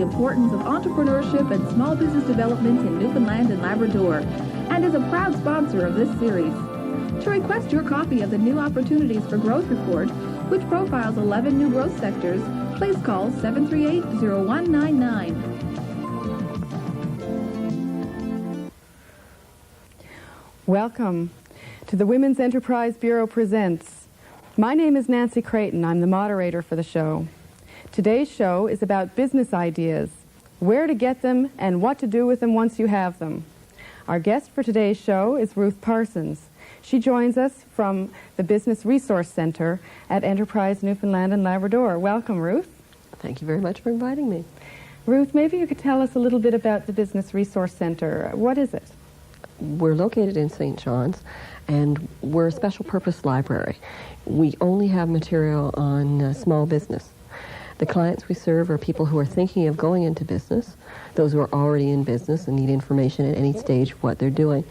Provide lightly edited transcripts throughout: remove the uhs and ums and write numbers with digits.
importance of entrepreneurship and small business development in Newfoundland and Labrador, and is a proud sponsor of this series. To request your copy of the New Opportunities for Growth report, which profiles 11 new growth sectors, please call 738-0199. Welcome to the Women's Enterprise Bureau Presents. My name is Nancy Creighton. I'm the moderator for the show. Today's show is about business ideas, where to get them and what to do with them once you have them. Our guest for today's show is Ruth Parsons. She joins us from the Business Resource Center at Enterprise Newfoundland and Labrador. Welcome, Ruth. Thank you very much for inviting me. Ruth, maybe you could tell us a little bit about the Business Resource Center. What is it? We're located in St. John's, and we're a special purpose library. We only have material on small business. The clients we serve are people who are thinking of going into business, those who are already in business and need information at any stage of what they're doing,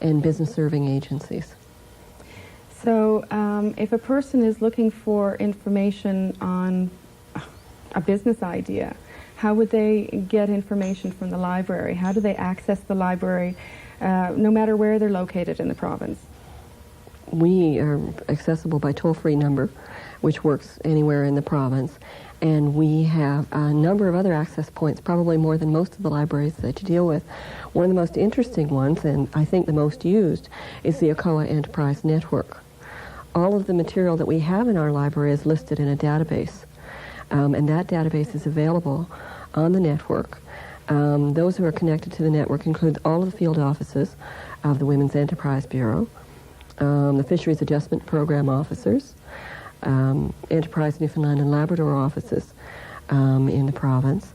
and business serving agencies. So if a person is looking for information on a business idea, how would they get information from the library? How do they access the library, no matter where they're located in the province? We are accessible by toll-free number, which works anywhere in the province, and we have a number of other access points, probably more than most of the libraries that you deal with. One of the most interesting ones, and I think the most used, is the ACOA Enterprise Network. All of the material that we have in our library is listed in a database, and that database is available on the network. Those who are connected to the network include all of the field offices of the Women's Enterprise Bureau, the Fisheries Adjustment Program officers, Enterprise Newfoundland and Labrador offices in the province,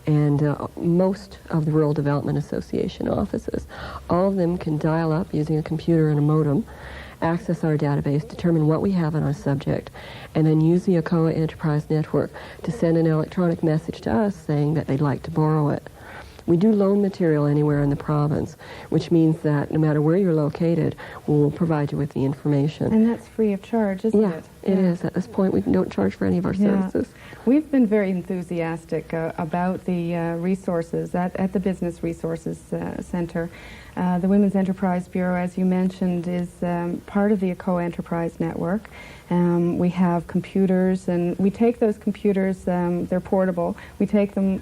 and most of the Rural Development Association offices. All of them can dial up using a computer and a modem, access our database, determine what we have on our subject, and then use the ACOA Enterprise Network to send an electronic message to us saying that they'd like to borrow it. We do loan material anywhere in the province, which means that no matter where you're located, we'll provide you with the information. And that's free of charge, isn't it? Yeah, it is. At this point, we don't charge for any of our services. We've been very enthusiastic about the resources at the Business Resources Center. The Women's Enterprise Bureau, as you mentioned, is part of the ACOA Enterprise Network. We have computers, and we take those computers, they're portable, we take them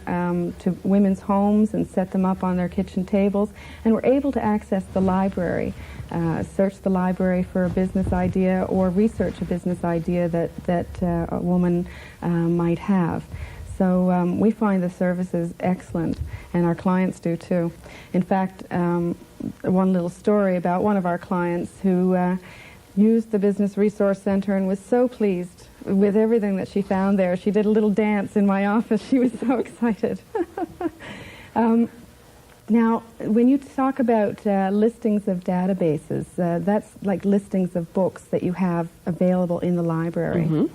to women's homes and set them up on their kitchen tables, and we're able to access the library, search the library for a business idea or research a business idea that a woman might have. So we find the services excellent, and our clients do too. In fact, one little story about one of our clients who used the Business Resource Center and was so pleased with everything that she found there. She did a little dance in my office. She was so excited. Now, when you talk about listings of databases, that's like listings of books that you have available in the library. Mm-hmm.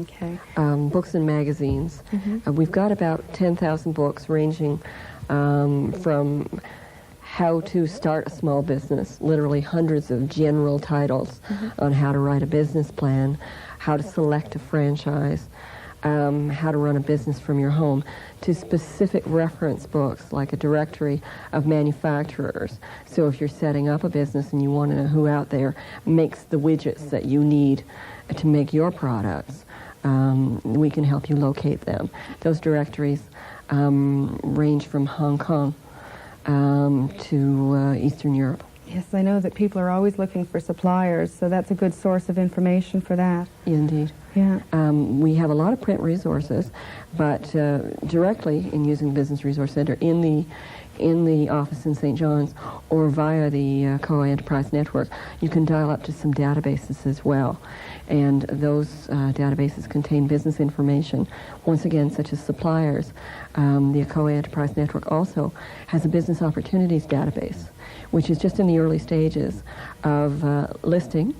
Okay. Books and magazines. Mm-hmm. We've got about 10,000 books ranging from how to start a small business, literally hundreds of general titles on how to write a business plan, how to select a franchise, how to run a business from your home, to specific reference books like a directory of manufacturers. So if you're setting up a business and you want to know who out there makes the widgets that you need to make your products, we can help you locate them. Those directories range from Hong Kong to Eastern Europe. Yes, I know that people are always looking for suppliers, so that's a good source of information for that. Indeed. Yeah. We have a lot of print resources, but directly in using the Business Resource Center in the office in St. John's or via the ACOA Enterprise Network, you can dial up to some databases as well. And those databases contain business information, once again, such as suppliers. The ACOA Enterprise Network also has a business opportunities database, which is just in the early stages of listing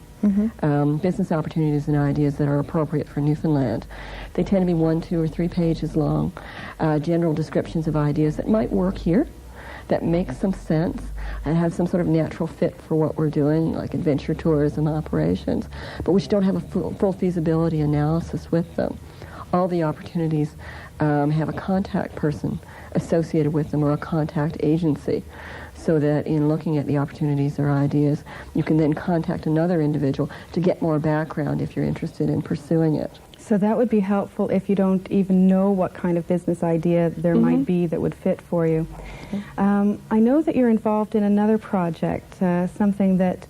business opportunities and ideas that are appropriate for Newfoundland. They tend to be 1, 2, or 3 pages long, general descriptions of ideas that might work here, that make some sense, and have some sort of natural fit for what we're doing, like adventure tourism operations, but which don't have a full feasibility analysis with them. all the opportunities have a contact person associated with them or a contact agency, so that in looking at the opportunities or ideas, you can then contact another individual to get more background if you're interested in pursuing it. So that would be helpful if you don't even know what kind of business idea there might be that would fit for you. I know that you're involved in another project, something that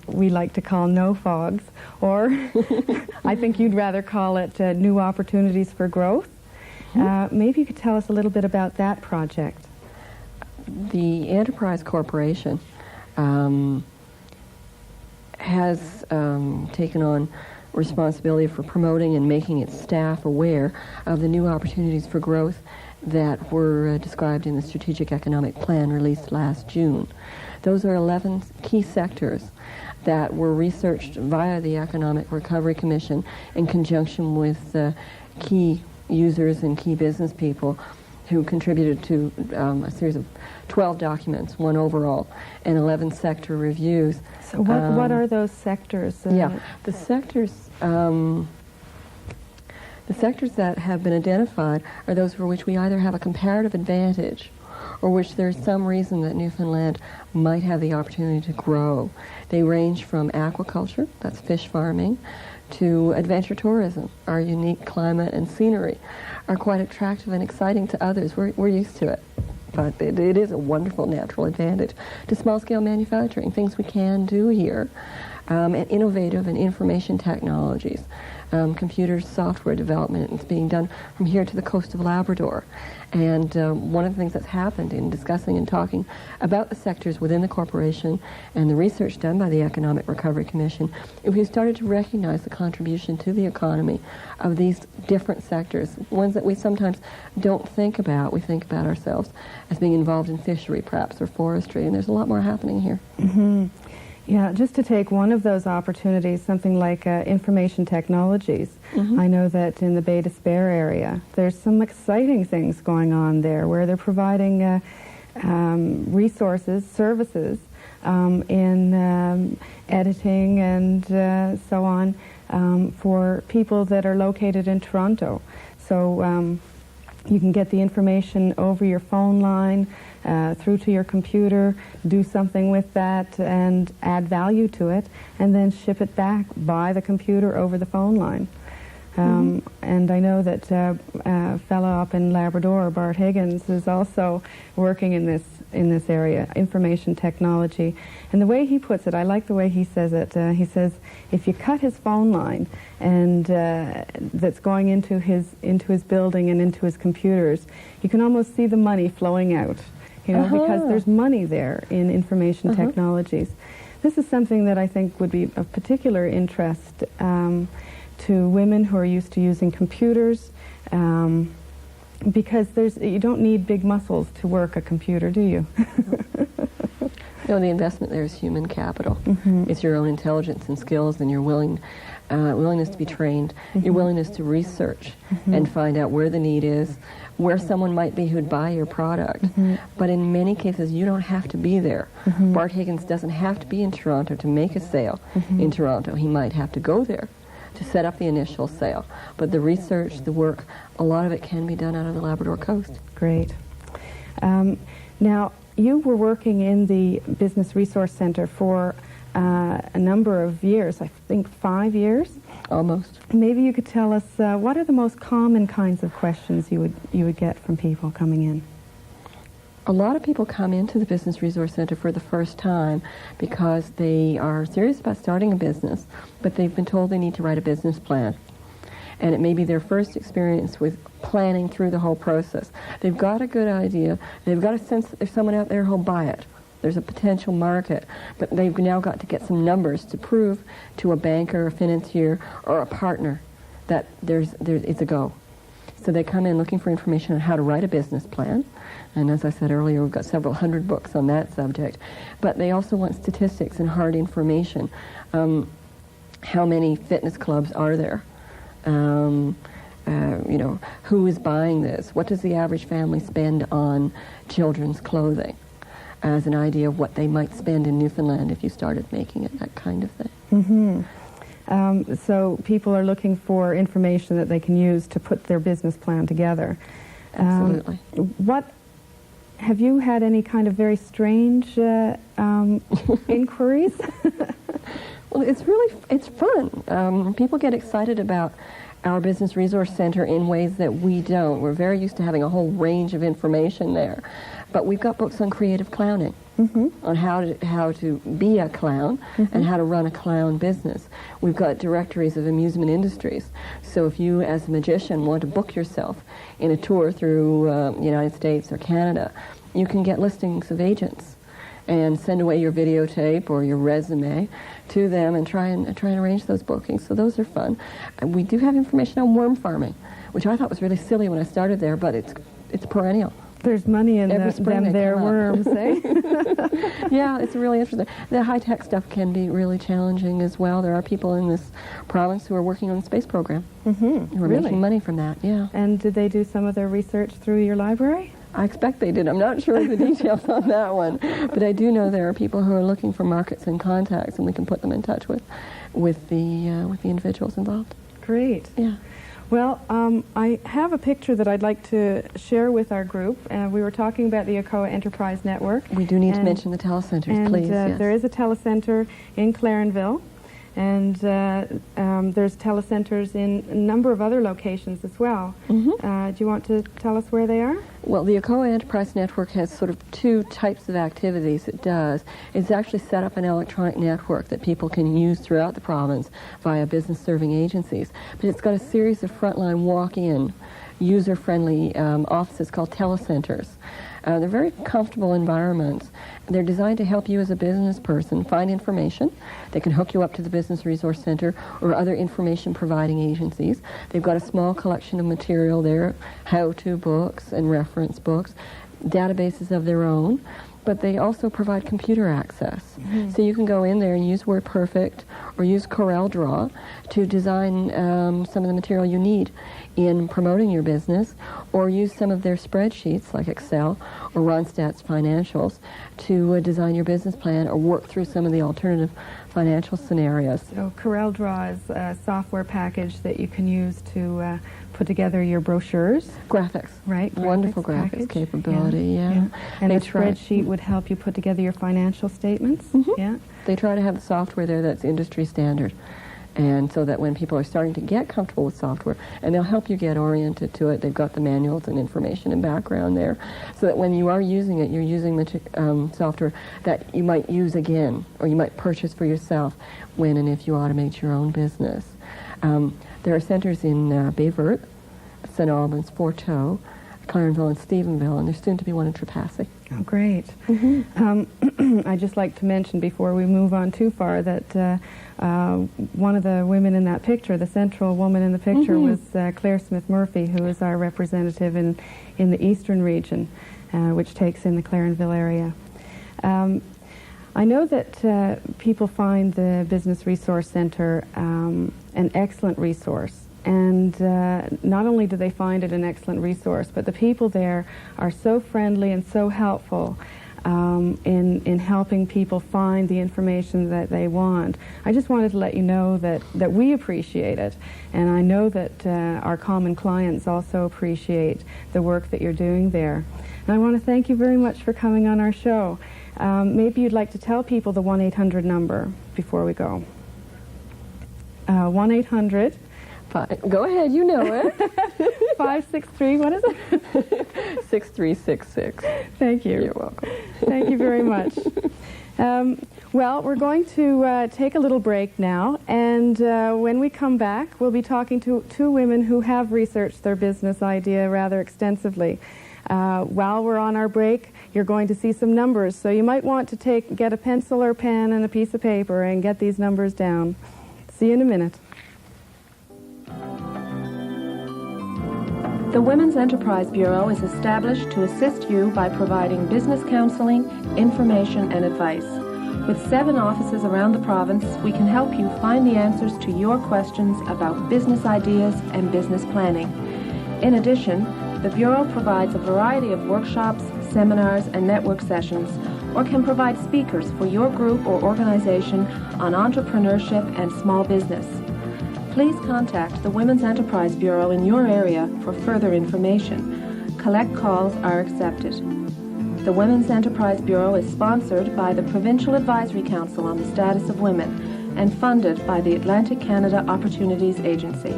we like to call No Fogs, or I think you'd rather call it New Opportunities for Growth. Maybe you could tell us a little bit about that project. The Enterprise Corporation has taken on responsibility for promoting and making its staff aware of the new opportunities for growth that were described in the Strategic Economic Plan released last June. Those are 11 key sectors that were researched via the Economic Recovery Commission in conjunction with key users and key business people who contributed to a series of 12 documents, one overall, and 11 sector reviews. So what are those sectors? The sectors that have been identified are those for which we either have a comparative advantage or which there's some reason that Newfoundland might have the opportunity to grow. They range from aquaculture, that's fish farming, to adventure tourism. Our unique climate and scenery are quite attractive and exciting to others. We're used to it, but it is a wonderful natural advantage. To small-scale manufacturing, things we can do here, and innovative and information technologies. Computer software development is being done from here to the coast of Labrador. And one of the things that's happened in discussing and talking about the sectors within the corporation and the research done by the Economic Recovery Commission, is we started to recognize the contribution to the economy of these different sectors, ones that we sometimes don't think about. We think about ourselves as being involved in fishery, perhaps, or forestry, and there's a lot more happening here. Yeah, just to take one of those opportunities, something like information technologies. I know that in the Bay d'Espoir area, there's some exciting things going on there where they're providing resources, services in editing and so on for people that are located in Toronto. So you can get the information over your phone line, through to your computer, do something with that and add value to it, and then ship it back by the computer over the phone line. And I know that a fellow up in Labrador, Bart Higgins, is also working in this area, information technology. And the way he puts it, I like the way he says it. He says if you cut his phone line and that's going into his building and into his computers, you can almost see the money flowing out. Because there's money there in information technologies. This is something that I think would be of particular interest to women who are used to using computers, because you don't need big muscles to work a computer, do you? No, the investment there is human capital. It's your own intelligence and skills and your willingness to be trained, your willingness to research and find out where the need is, where someone might be who'd buy your product. But in many cases, you don't have to be there. Bart Higgins doesn't have to be in Toronto to make a sale in Toronto. He might have to go there to set up the initial sale. But the research, the work, a lot of it can be done out of the Labrador coast. Great. Now, you were working in the Business Resource Centre for a number of years, I think 5 years? Almost. Maybe you could tell us what are the most common kinds of questions you would get from people coming in? A lot of people come into the Business Resource Center for the first time because they are serious about starting a business, but they've been told they need to write a business plan. And it may be their first experience with planning through the whole process. They've got a good idea. They've got a sense that there's someone out there who'll buy it. There's a potential market, but they've now got to get some numbers to prove to a banker, a financier, or a partner that it's a go. So they come in looking for information on how to write a business plan. And as I said earlier, we've got several hundred books on that subject. But they also want statistics and hard information. How many fitness clubs are there? Who is buying this? What does the average family spend on children's clothing? As an idea of what they might spend in Newfoundland if you started making it, that kind of thing. So people are looking for information that they can use to put their business plan together. Absolutely. Have you had any kind of very strange inquiries? Well, it's fun. People get excited about our Business Resource Center in ways that we don't. We're very used to having a whole range of information there. But we've got books on creative clowning, on how to be a clown and how to run a clown business. We've got directories of amusement industries. So if you, as a magician, want to book yourself in a tour through the United States or Canada, you can get listings of agents and send away your videotape or your resume to them and try and arrange those bookings. So those are fun. And we do have information on worm farming, which I thought was really silly when I started there, but it's perennial. There's money in Every spring them there worms, eh? Yeah, it's really interesting. The high-tech stuff can be really challenging as well. There are people in this province who are working on the space program, who are making money from that, yeah. And did they do some of their research through your library? I expect they did. I'm not sure of the details on that one, but I do know there are people who are looking for markets and contacts, and we can put them in touch with the individuals involved. Great. Yeah. Well, I have a picture that I'd like to share with our group. We were talking about the ACOA Enterprise Network. We do need to mention the telecenters, please. Yes. There is a telecenter in Clarenville, and there's telecenters in a number of other locations as well. Do you want to tell us where they are? Well, the ACOA Enterprise Network has sort of two types of activities it does. It's actually set up an electronic network that people can use throughout the province via business-serving agencies. But it's got a series of frontline walk-in, user-friendly offices called telecenters. They're very comfortable environments. They're designed to help you as a business person find information. They can hook you up to the Business Resource Center or other information-providing agencies. They've got a small collection of material there, how-to books and reference books, databases of their own, but they also provide computer access. So you can go in there and use WordPerfect or use CorelDRAW to design some of the material you need in promoting your business, or use some of their spreadsheets like Excel or Ronstadt's financials to design your business plan or work through some of the alternative financial scenarios. So CorelDRAW is a software package that you can use to put together your brochures. Graphics. Right. Wonderful graphics capability, yeah. And a spreadsheet would help you put together your financial statements. Yeah. They try to have the software there that's industry standard. And so that when people are starting to get comfortable with software, and they'll help you get oriented to it, they've got the manuals and information and background there, so that when you are using it, you're using software that you might use again, or you might purchase for yourself when and if you automate your own business. There are centers in Bayvert, St. Albans, Fort Towe, Clarenville, and Stephenville, and there's soon to be one in Trepassey. Oh, great. I'd just like to mention before we move on too far that one of the women in that picture, the central woman in the picture, was Claire Smith Murphy, who is our representative in the eastern region, which takes in the Clarenville area. I know that people find the Business Resource Center an excellent resource. And not only do they find it an excellent resource, but the people there are so friendly and so helpful in helping people find the information that they want. I just wanted to let you know that we appreciate it, and I know that our common clients also appreciate the work that you're doing there. And I want to thank you very much for coming on our show. Maybe you'd like to tell people the 1-800 number before we go. 1-800... Go ahead, you know it. 563, what is it? 6366. Thank you. You're welcome. Thank you very much. Well, we're going to take a little break now, and when we come back, we'll be talking to two women who have researched their business idea rather extensively. While we're on our break, you're going to see some numbers, so you might want to get a pencil or pen and a piece of paper and get these numbers down. See you in a minute. The Women's Enterprise Bureau is established to assist you by providing business counseling, information, and advice. With 7 offices around the province, we can help you find the answers to your questions about business ideas and business planning. In addition, the Bureau provides a variety of workshops, seminars, and network sessions, or can provide speakers for your group or organization on entrepreneurship and small business. please contact the Women's Enterprise Bureau in your area for further information. Collect calls are accepted. The Women's Enterprise Bureau is sponsored by the Provincial Advisory Council on the Status of Women and funded by the Atlantic Canada Opportunities Agency.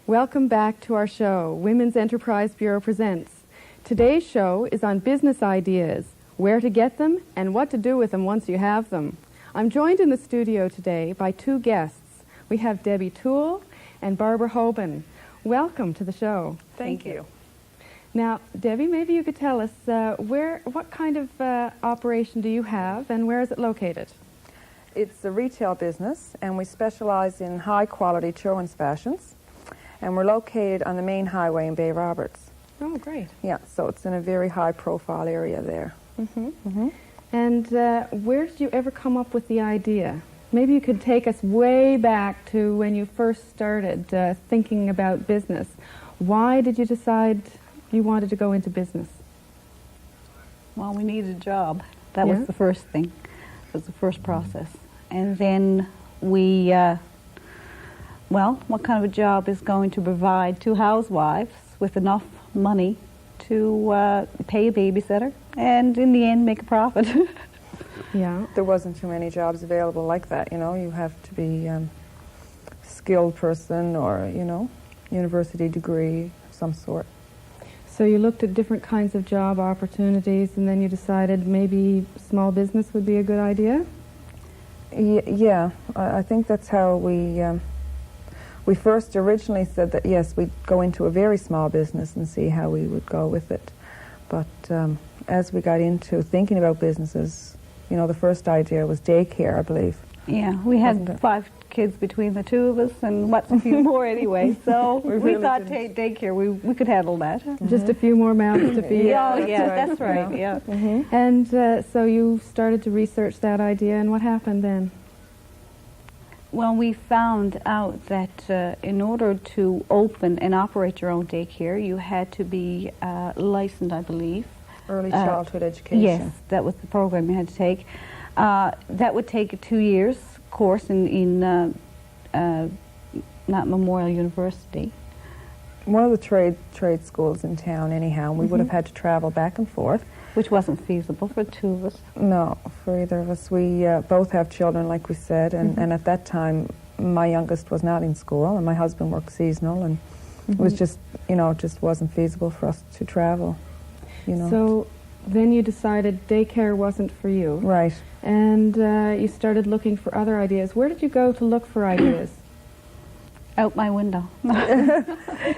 Welcome back to our show, Women's Enterprise Bureau Presents. Today's show is on business ideas, where to get them, and what to do with them once you have them. I'm joined in the studio today by two guests. We have Debbie Toole and Barbara Hoban. Welcome to the show. Thank you. Now, Debbie, maybe you could tell us what kind of operation do you have, and where is it located? It's a retail business, and we specialize in high-quality children's fashions. And we're located on the main highway in Bay Roberts. Oh, great. Yeah, so it's in a very high-profile area there. And where did you ever come up with the idea? Maybe you could take us way back to when you first started thinking about business. Why did you decide you wanted to go into business? Well, we needed a job. That was the first thing. It was the first process. And then we... well, what kind of a job is going to provide two housewives with enough money to pay a babysitter and, in the end, make a profit? Yeah. There wasn't too many jobs available like that, you know. You have to be a skilled person or, you know, university degree of some sort. So you looked at different kinds of job opportunities, and then you decided maybe small business would be a good idea? Yeah, I think that's how we first originally said that, yes, we'd go into a very small business and see how we would go with it. But as we got into thinking about businesses, you know, the first idea was daycare, I believe. Yeah, we had 5 kids between the two of us, and what's a few more anyway. So we thought daycare, we could handle that. Just a few more mouths to feed. That's right. Yeah. And so you started to research that idea, and what happened then? Well, we found out that in order to open and operate your own daycare, you had to be licensed, I believe. Early childhood education. Yes, that was the program you had to take. That would take a 2 years course in not Memorial University. One of the trade schools in town, anyhow. We would have had to travel back and forth. Which wasn't feasible for the two of us. No, for either of us. We both have children, like we said, and at that time, my youngest was not in school, and my husband worked seasonal, and it was just, you know, it just wasn't feasible for us to travel, you know. So then you decided daycare wasn't for you. Right. And you started looking for other ideas. Where did you go to look for ideas? Out my window. No,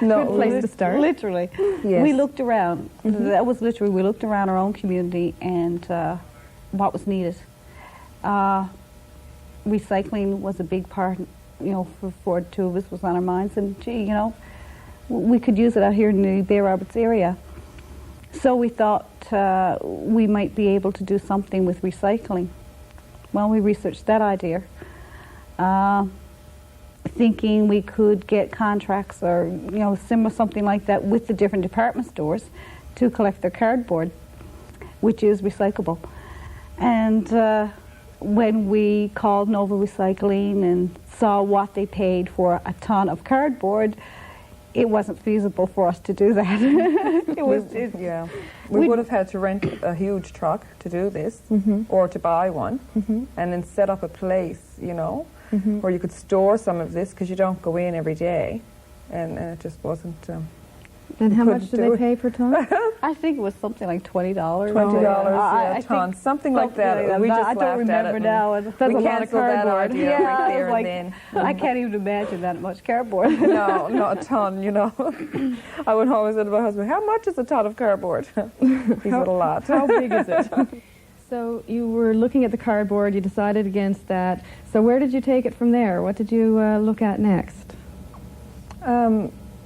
good place to start. Literally. Yes. We looked around. That was literally, we looked around our own community and what was needed. Recycling was a big part, you know, for the two of us, was on our minds. And gee, you know, we could use it out here in the Bay Roberts area. So we thought we might be able to do something with recycling. Well, we researched that idea. Thinking we could get contracts or, you know, similar something like that with the different department stores to collect their cardboard, which is recyclable. And when we called Nova Recycling and saw what they paid for a ton of cardboard, it wasn't feasible for us to do that. We would have had to rent a huge truck to do this, or to buy one, and then set up a place, you know, where you could store some of this, because you don't go in every day, and it just wasn't... and how much do they pay per ton? I think it was something like $20. $20 a ton, something like that. We just I don't remember now. That's we a lot of cardboard. Right there and then. I can't even imagine that much cardboard. No, not a ton, you know. I would always say to my husband, how much is a ton of cardboard? He said a lot. How big is it? So you were looking at the cardboard, you decided against that. So where did you take it from there? What did you look at next?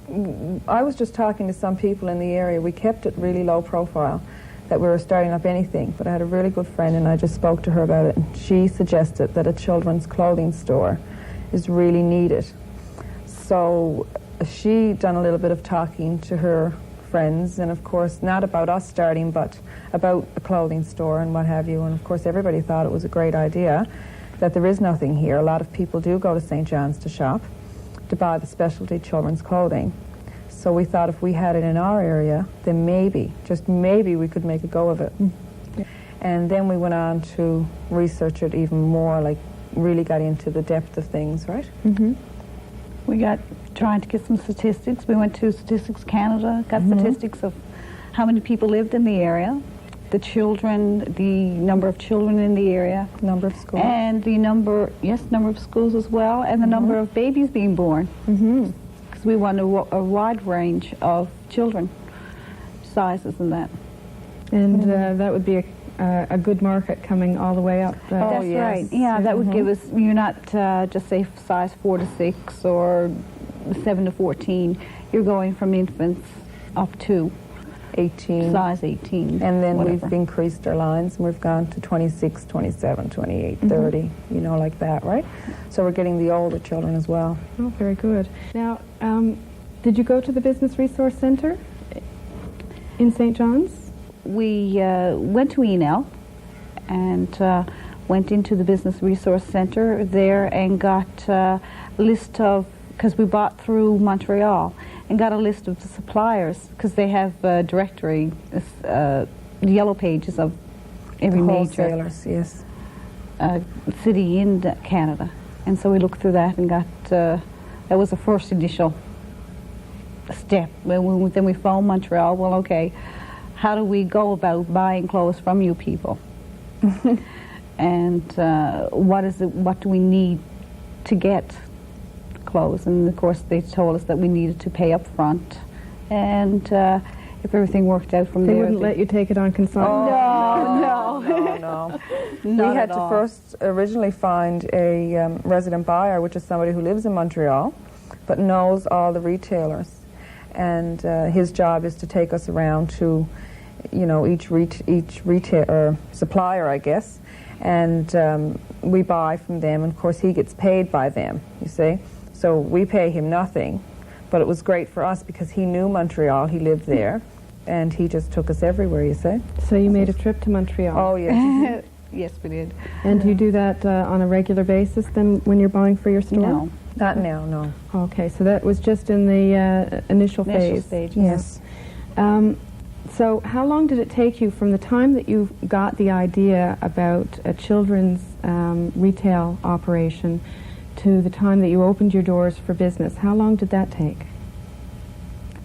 I was just talking to some people in the area. We kept it really low profile, that we were starting up anything, but I had a really good friend and I just spoke to her about it, and she suggested that a children's clothing store is really needed. So she done a little bit of talking to her friends, and of course not about us starting, but about a clothing store and what have you, and of course everybody thought it was a great idea, that there is nothing here. A lot of people do go to St. John's to shop, to buy the specialty children's clothing. So we thought if we had it in our area, then maybe, just maybe, we could make a go of it. And then we went on to research it even more, like really got into the depth of things, right? We got trying to get some statistics. We went to Statistics Canada, got statistics of how many people lived in the area, the children, the number of children in the area, Number of schools. and the number of schools as well, and the number of babies being born. Because we want a wide range of children, sizes and that. And that would be a good market coming all the way up. That's yes. right. Yeah, that would give us, you're not just say size 4 to 6 or 7 to 14. You're going from infants up to 18. size 18. And then whatever. we've increased our lines, and we've gone to 26, 27, 28, 30, you know, like that, right? So we're getting the older children as well. Oh, very good. Now, did you go to the Business Resource Center in St. John's? We went to Enel and went into the Business Resource Center there and got a list of, because we bought through Montreal, and got a list of the suppliers, because they have a directory, the yellow pages of every The major wholesalers, yes. city in Canada. And so we looked through that and got, that was the first initial step. Then we phoned Montreal, well, okay, how do we go about buying clothes from you people? And what do we need to get clothes? And of course they told us that we needed to pay up front, and if everything worked out from They there. wouldn't let you take it on consignment? No. We Not had at to all. first originally find a resident buyer, which is somebody who lives in Montreal, but knows all the retailers. And his job is to take us around to, you know, each retailer, supplier, I guess, and we buy from them, and of course he gets paid by them, you see. So we pay him nothing, but it was great for us because he knew Montreal, he lived there, and he just took us everywhere, you see. So you made a trip to Montreal. Oh, yes. Yes, we did. And do you do that on a regular basis then when you're buying for your store? No. Not now, no. Okay, so that was just in the initial phase. Initial stage, Yes. So how long did it take you from the time that you got the idea about a children's retail operation to the time that you opened your doors for business? How long did that take?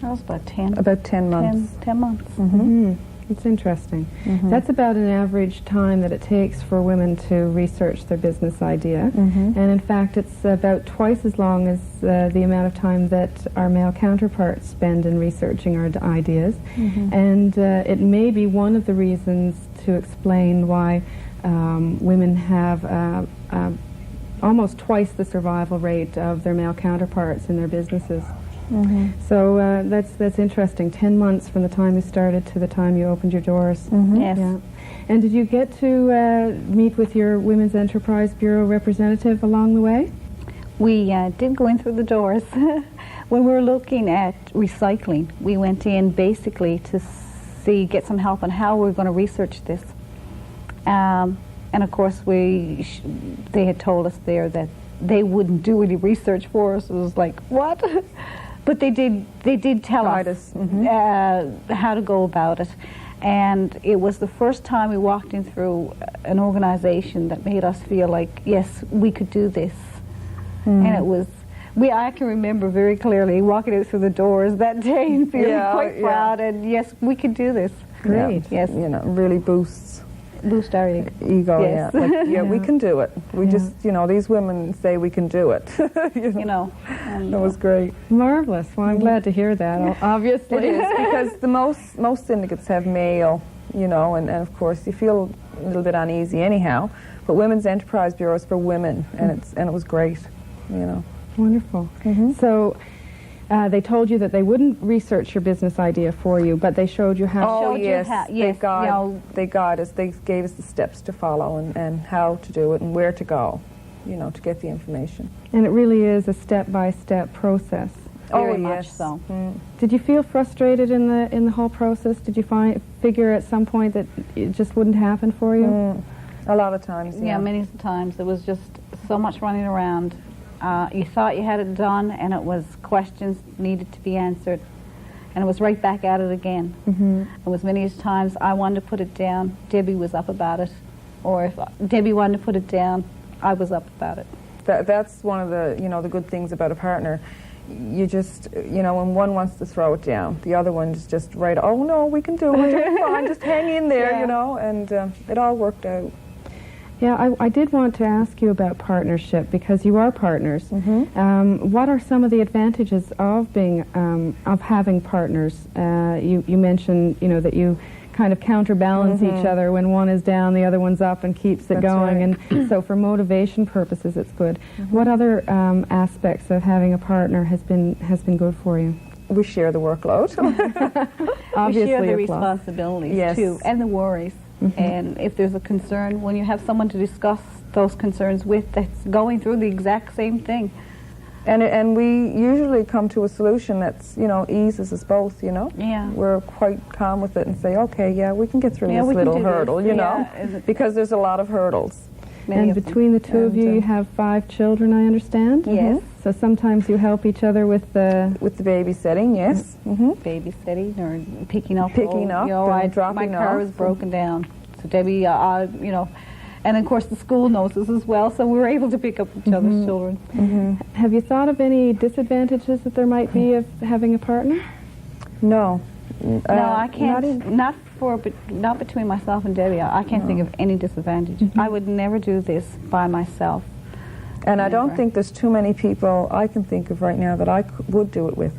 That was about 10. About 10 months. 10 months. It's interesting. That's about an average time that it takes for women to research their business idea. And in fact, it's about twice as long as the amount of time that our male counterparts spend in researching our ideas. And it may be one of the reasons to explain why women have almost twice the survival rate of their male counterparts in their businesses. So that's interesting. 10 months from the time you started to the time you opened your doors. Yes. Yeah. And did you get to meet with your Women's Enterprise Bureau representative along the way? We did go in through the doors. When we were looking at recycling, we went in basically to get some help on how we were going to research this. And of course, they had told us there that they wouldn't do any research for us. It was like, what? But they did tell us how to go about it. And it was the first time we walked in through an organization that made us feel like, yes, we could do this. And it was, I can remember very clearly walking in through the doors that day and feeling quite proud, and yes, we could do this. Great. Yes. You know, really boosts Boost our ego. ego. Yes. Yeah, like, we can do it. We just, you know, these women say we can do it. You know. And, It was great. Marvelous. Well, I'm glad to hear that, obviously. It is, because the most syndicates have male, you know, and of course you feel a little bit uneasy anyhow. But Women's Enterprise Bureau is for women, and it was great, you know. Wonderful. So They told you that they wouldn't research your business idea for you, but they showed you how. Oh, Showed you yes. how- They yes, got, you know. they got us. They gave us the steps to follow and how to do it and where to go, to get the information. And it really is a step-by-step process. Very oh, much yes. so. Did you feel frustrated in the whole process? Did you figure at some point that it just wouldn't happen for you? A lot of times, Yeah, many times it was just so much running around. You thought you had it done, and it was questions needed to be answered, and it was right back at it again. It was many times I wanted to put it down, Debbie was up about it, or if Debbie wanted to put it down, I was up about it. That's one of the the good things about a partner. You just when one wants to throw it down, the other one's just right. Oh no, we can do it. We're doing fine. Just hang in there, Yeah. And it all worked out. Yeah, I did want to ask you about partnership because you are partners. What are some of the advantages of being of having partners? You mentioned that you kind of counterbalance each other. When one is down, the other one's up and keeps it That's going. right. And so for motivation purposes, it's good. What other aspects of having a partner has been good for you? We share the workload. Obviously, we share the a plus. responsibilities Yes. too, and the worries. And if there's a concern, when you have someone to discuss those concerns with that's going through the exact same thing. And we usually come to a solution that's eases us both. Yeah. We're quite calm with it and say, okay, yeah, we can get through Yeah, this we can little do this. hurdle, Yeah. because there's a lot of hurdles. Many And of them. between the two of you, you have 5 children, I understand? Yes. So sometimes you help each other with the... With the babysitting, yes. Babysitting or picking up. Picking up and dropping my car off. was broken down, so Debbie, and of course the school knows this as well, so we were able to pick up each other's children. Have you thought of any disadvantages that there might be of having a partner? No. No, I can't. Not between myself and Debbie. I can't think of any disadvantage. I would never do this by myself. And I don't Never. think there's too many people I can think of right now that I would do it with.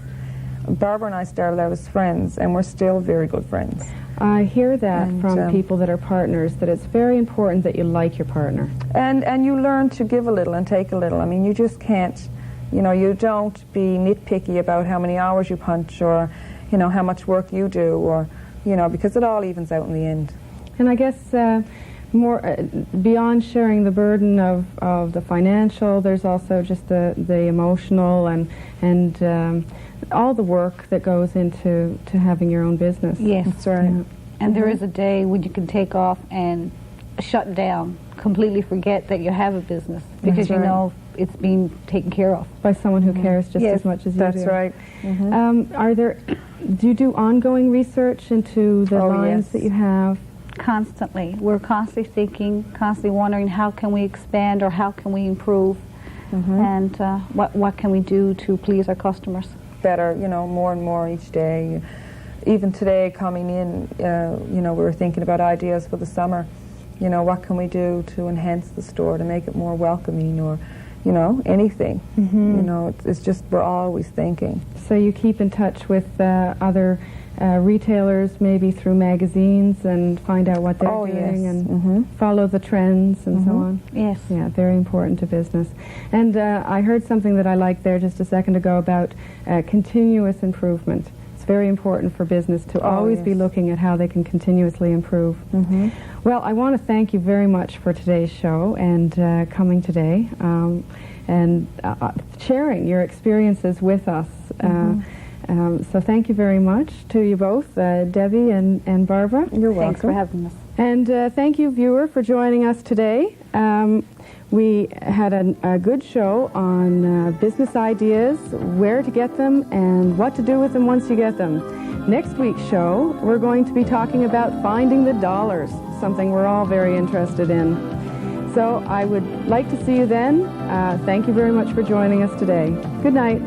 Barbara and I started out as friends, and we're still very good friends. I hear that And, from people that are partners, that it's very important that you like your partner. And you learn to give a little and take a little. I mean, you just can't, you don't be nitpicky about how many hours you punch or, how much work you do or, because it all evens out in the end. And I guess more beyond sharing the burden of the financial, there's also just the emotional and all the work that goes into having your own business. Yes. That's right. Yeah. And there is a day when you can take off and shut down, completely forget that you have a business because you right. know it's being taken care of. By someone who cares just Yes, as much as you That's do. right. Do you do ongoing research into the Oh, lines yes. that you have? Constantly. We're constantly thinking, constantly wondering how can we expand or how can we improve and what can we do to please our customers. Better, more and more each day. Even today coming in, we were thinking about ideas for the summer. What can we do to enhance the store, to make it more welcoming or, anything. It's just we're always thinking. So you keep in touch with other retailers, maybe through magazines, and find out what they're Oh, doing yes. and follow the trends and so on. Yes. Yeah, very important to business. And I heard something that I liked there just a second ago about continuous improvement. It's very important for business to always be yes. looking at how they can continuously improve. Well, I want to thank you very much for today's show and coming today and sharing your experiences with us. So thank you very much to you both, Debbie and Barbara. You're welcome. Thanks for having us. And thank you, viewer, for joining us today. We had a good show on business ideas, where to get them, and what to do with them once you get them. Next week's show, we're going to be talking about finding the dollars, something we're all very interested in. So I would like to see you then. Thank you very much for joining us today. Good night.